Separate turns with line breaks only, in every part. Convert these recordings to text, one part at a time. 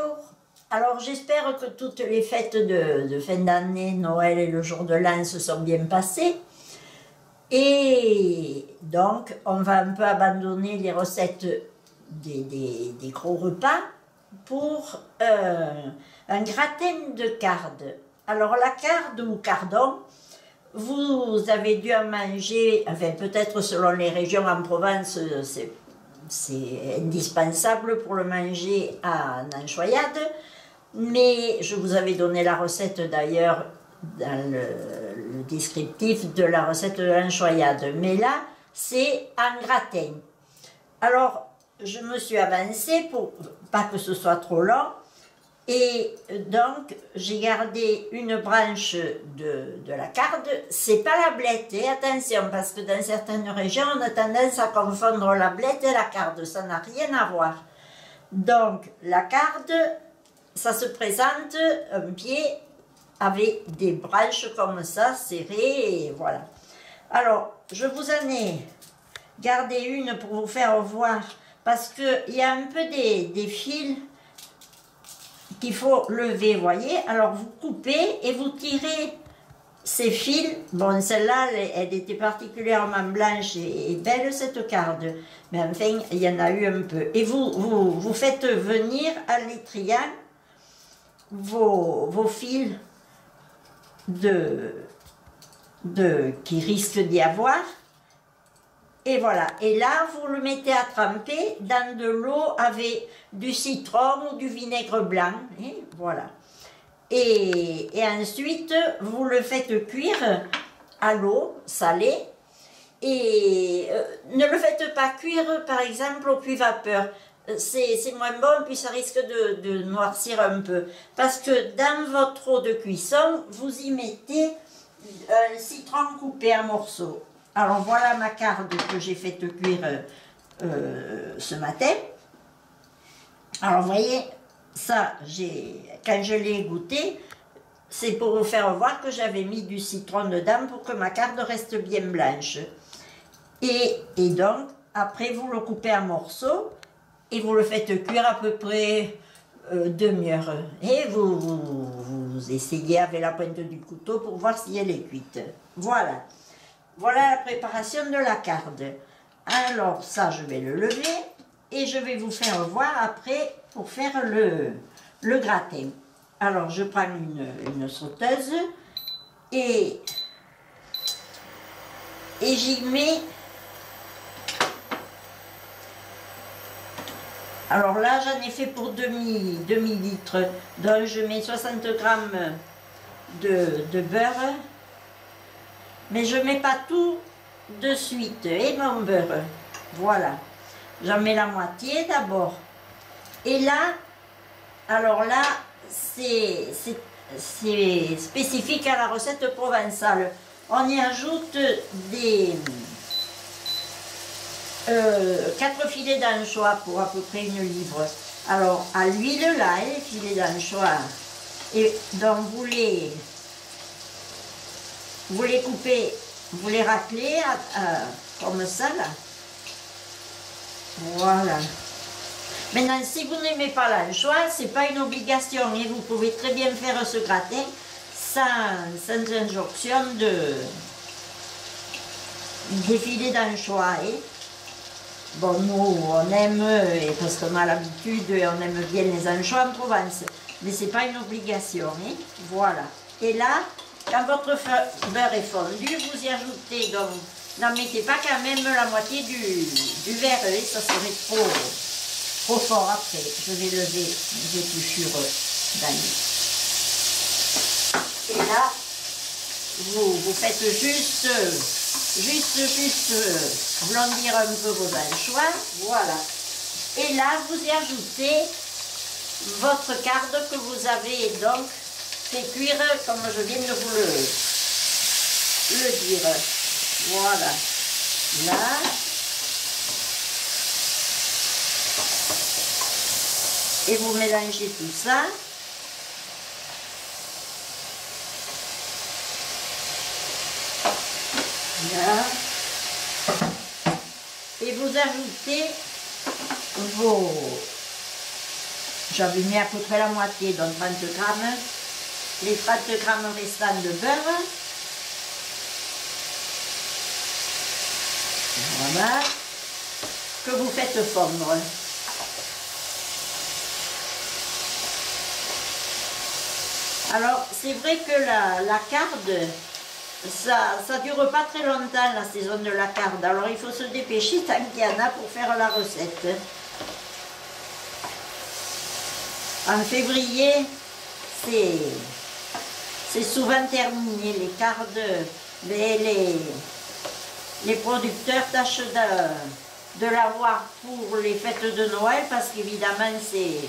Bonjour. Alors j'espère que toutes les fêtes de fin d'année, Noël et le jour de l'an se sont bien passées. Et donc on va un peu abandonner les recettes des gros repas pour un gratin de carde. Alors la carde ou cardon, vous avez dû en manger, enfin peut-être selon les régions en Provence, c'est indispensable pour le manger en anchoyade, mais je vous avais donné la recette d'ailleurs dans le descriptif de la recette de l'anchoyade, mais là c'est en gratin. Alors je me suis avancée pour pas que ce soit trop long, et donc j'ai gardé une branche de la carde. C'est pas la blette, et attention, parce que dans certaines régions on a tendance à confondre la blette et la carde, ça n'a rien à voir. Donc la carde, ça se présente un pied avec des branches comme ça serrées, et voilà. Alors je vous en ai gardé une pour vous faire voir, parce qu'il y a un peu des fils qu'il faut lever, voyez. Alors vous coupez et vous tirez ces fils. Bon, celle-là, elle était particulièrement blanche et belle, cette carde, mais enfin il y en a eu un peu. Et vous faites venir à l'étrier vos fils qui risquent d'y avoir. Et voilà, et là vous le mettez à tremper dans de l'eau avec du citron ou du vinaigre blanc, et voilà. Et ensuite vous le faites cuire à l'eau salée, et ne le faites pas cuire par exemple au cuit-vapeur, c'est moins bon, puis ça risque de noircir un peu, parce que dans votre eau de cuisson vous y mettez un citron coupé en morceaux. Alors voilà ma carde que j'ai fait cuire ce matin. Alors vous voyez, ça, quand je l'ai goûté, c'est pour vous faire voir que j'avais mis du citron dedans pour que ma carde reste bien blanche. Et donc, après vous le coupez en morceaux et vous le faites cuire à peu près demi-heure. Et vous essayez avec la pointe du couteau pour voir si elle est cuite. Voilà. Voilà la préparation de la carde. Alors ça, je vais le lever et je vais vous faire voir après pour faire le gratin. Alors je prends une sauteuse et j'y mets. Alors là, j'en ai fait pour demi litre. Donc je mets 60 grammes de beurre. Mais je ne mets pas tout de suite, et mon beurre, voilà. J'en mets la moitié d'abord. Et là, alors là, c'est spécifique à la recette provençale. On y ajoute 4 filets d'anchois pour à peu près 1 livre. Alors, à l'huile, là, les filets d'anchois, et donc vous les coupez, vous les raclez comme ça là. Voilà. Maintenant, si vous n'aimez pas l'anchois, c'est pas une obligation, et vous pouvez très bien faire ce gratin sans injonction des filets d'anchois. Bon, nous on aime, parce qu'on a l'habitude, on aime bien les anchois en Provence, mais c'est pas une obligation. Voilà. Et là, quand votre beurre est fondu, vous y ajoutez, donc n'en mettez pas quand même la moitié du verre, ça serait trop fort après. Je vais lever les épluchures d'anis. Et là, vous faites juste blondir un peu vos anchois, voilà. Et là, vous y ajoutez votre carde que vous avez donc fait cuire comme je viens de vous le dire. Voilà. Là. Et vous mélangez tout ça. Là. Et vous ajoutez j'avais mis à peu près la moitié, donc 30 grammes. Les 30 grammes restants de beurre. Voilà. Que vous faites fondre. Alors, c'est vrai que la carde, ça dure pas très longtemps, la saison de la carde. Alors, il faut se dépêcher tant qu'il y en a pour faire la recette. En février, c'est souvent terminé. Les cardes, les producteurs tâchent de l'avoir pour les fêtes de Noël parce qu'évidemment, c'est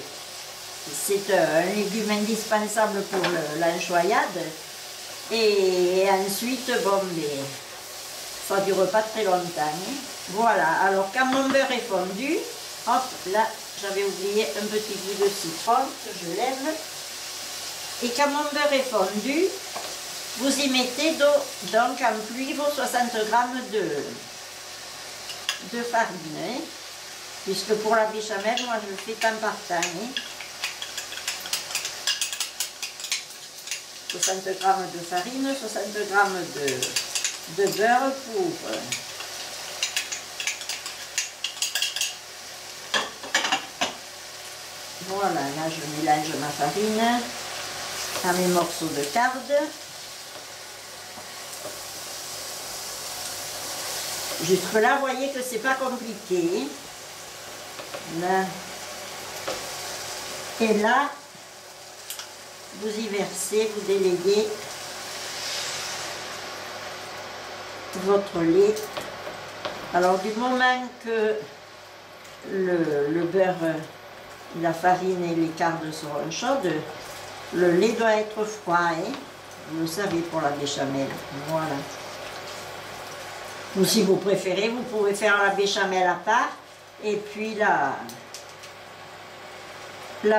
un légume indispensable pour l'enchoyade. Et ensuite, bon, mais ça ne dure pas très longtemps. Hein. Voilà, alors quand mon beurre est fondu, hop, là, j'avais oublié un petit bout de citron que je lève. Et quand mon beurre est fondu, vous y mettez donc en pluie vos 60 grammes de farine. Hein. Puisque pour la béchamel, moi je le fais temps par temps. Hein. 60 grammes de farine, 60 grammes de beurre pour voilà, là je mélange ma farine à mes morceaux de carde. Jusque là, vous voyez que c'est pas compliqué. Là. Et là, vous y versez, vous déléguez votre lait. Alors du moment que le beurre, la farine et les cardes seront chaudes, le lait doit être froid, hein. Vous le savez pour la béchamel. Voilà. Ou si vous préférez, vous pouvez faire la béchamel à part et puis la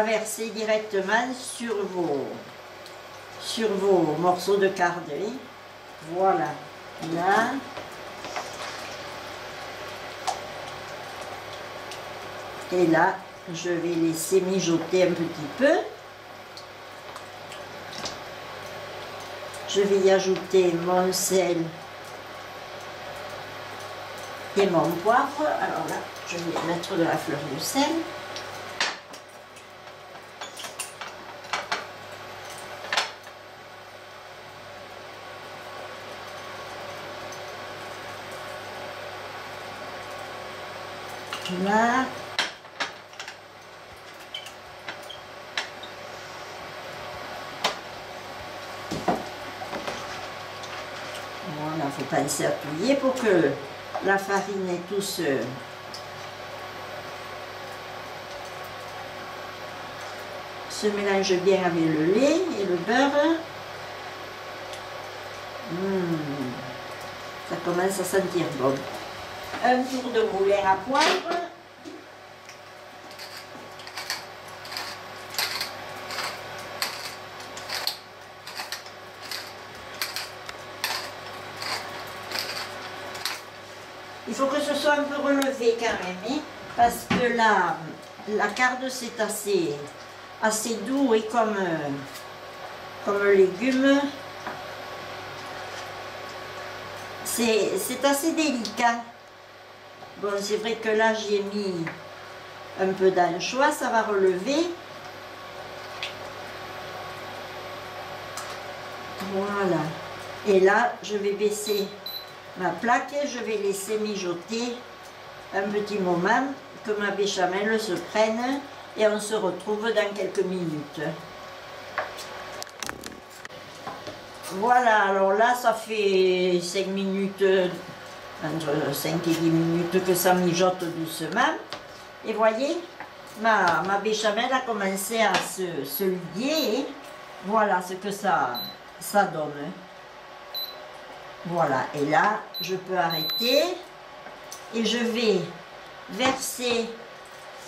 verser directement sur vos morceaux de carde. Voilà. Là. Et là, je vais laisser mijoter un petit peu. Je vais y ajouter mon sel et mon poivre. Alors là, je vais mettre de la fleur de sel. Là. Voilà, il faut penser à appuyer pour que la farine et tout se mélange bien avec le lait et le beurre. Ça commence à sentir bon. Un tour de moulin à poivre. Il faut que ce soit un peu relevé quand même, hein, parce que la carde c'est assez doux et comme légume, c'est assez délicat. Bon, c'est vrai que là j'ai mis un peu d'anchois, ça va relever. Voilà. Et là, je vais baisser ma plaque et je vais laisser mijoter un petit moment que ma béchamel se prenne et on se retrouve dans quelques minutes. Voilà, alors là ça fait 5 minutes, entre 5 et 10 minutes que ça mijote doucement. Et voyez, ma béchamel a commencé à se lier. Et voilà ce que ça donne. Voilà, et là, je peux arrêter et je vais verser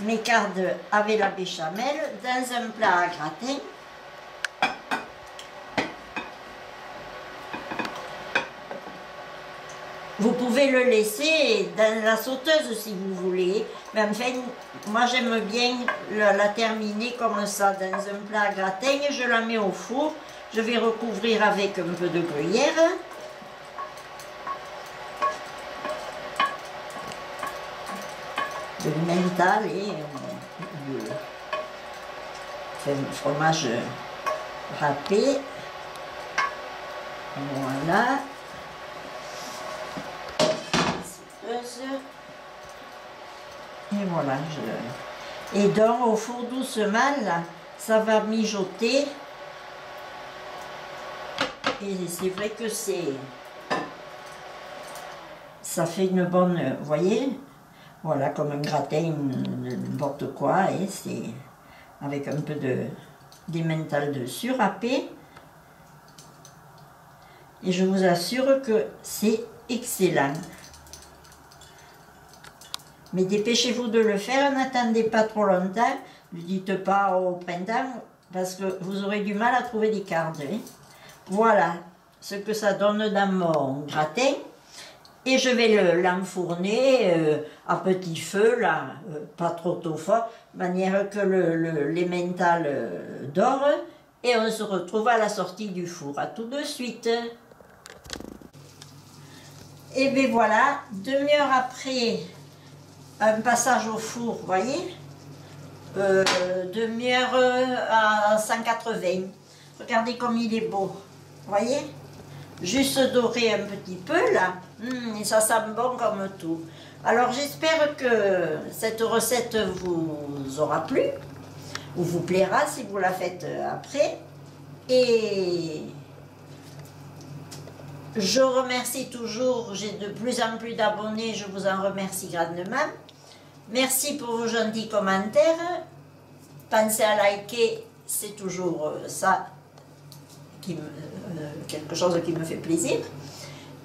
mes cardes avec la béchamel dans un plat à gratin. Vous pouvez le laisser dans la sauteuse si vous voulez. Mais enfin, moi j'aime bien la terminer comme ça, dans un plat à gratin. Je la mets au four. Je vais recouvrir avec un peu de gruyère. De l'emmental et du fromage râpé. Voilà. Et voilà. Et donc au four doucement, là, ça va mijoter. Et c'est vrai que ça fait une bonne, vous voyez, voilà, comme un gratin, n'importe quoi, et c'est avec un peu d'emmental dessus, râpé. Et je vous assure que c'est excellent. Mais dépêchez-vous de le faire, n'attendez pas trop longtemps, ne dites pas au printemps, parce que vous aurez du mal à trouver des cardes. Hein. Voilà ce que ça donne dans mon gratin. Et je vais l'enfourner à petit feu, là, pas trop fort, de manière que l'emmental dore. Et on se retrouve à la sortie du four. À tout de suite. Et bien voilà, demi-heure après un passage au four, vous voyez, demi-heure à 180. Regardez comme il est beau, vous voyez, juste doré un petit peu là, et ça sent bon comme tout. Alors j'espère que cette recette vous aura plu, ou vous plaira si vous la faites après. Et je remercie toujours, j'ai de plus en plus d'abonnés, je vous en remercie grandement. Merci pour vos gentils commentaires. Pensez à liker, c'est toujours ça, quelque chose qui me fait plaisir.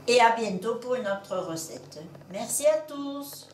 Et à bientôt pour une autre recette. Merci à tous.